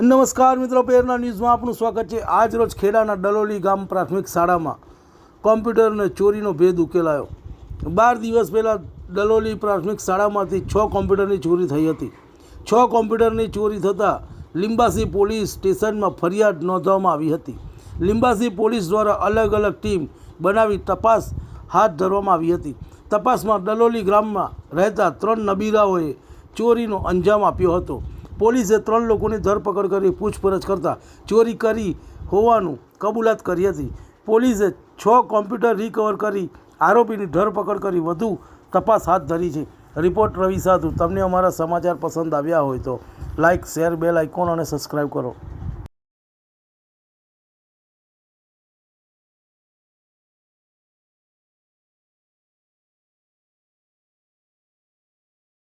નમસ્કાર મિત્રો, પેરના ન્યૂઝમાં આપનું સ્વાગત છે। આજ રોજ ખેડાના ડલોલી ગામ પ્રાથમિક શાળામાં કોમ્પ્યુટર અને ચોરીનો ભેદ ઉકેલાયો। 12 દિવસ પહેલાં ડલોલી પ્રાથમિક શાળામાંથી 6 કોમ્પ્યુટરની ચોરી થઈ હતી। 6 કોમ્પ્યુટરની ચોરી થતાં લીંબાસી પોલીસ સ્ટેશનમાં ફરિયાદ નોંધવામાં આવી હતી। લીંબાસી પોલીસ દ્વારા અલગ અલગ ટીમ બનાવી તપાસ હાથ ધરવામાં આવી હતી। તપાસમાં ડલોલી ગામમાં રહેતા 3 નબીરાઓએ ચોરીનો અંજામ આપ્યો હતો। પોલીસે 3 લોકોની ધરપકડ કરી પૂછપરછ કરતા ચોરી કરી હોવાનું કબૂલાત કરી હતી। પોલીસે 6 કોમ્પ્યુટર રિકવર કરી આરોપીની ધરપકડ કરી વધુ તપાસ હાથ ધરી છે। રિપોર્ટ રવિ સાધુ। તમને અમારા સમાચાર પસંદ આવ્યા હોય તો લાઇક, શેર, બેલ આઇકોન અને સબસ્ક્રાઈબ કરો।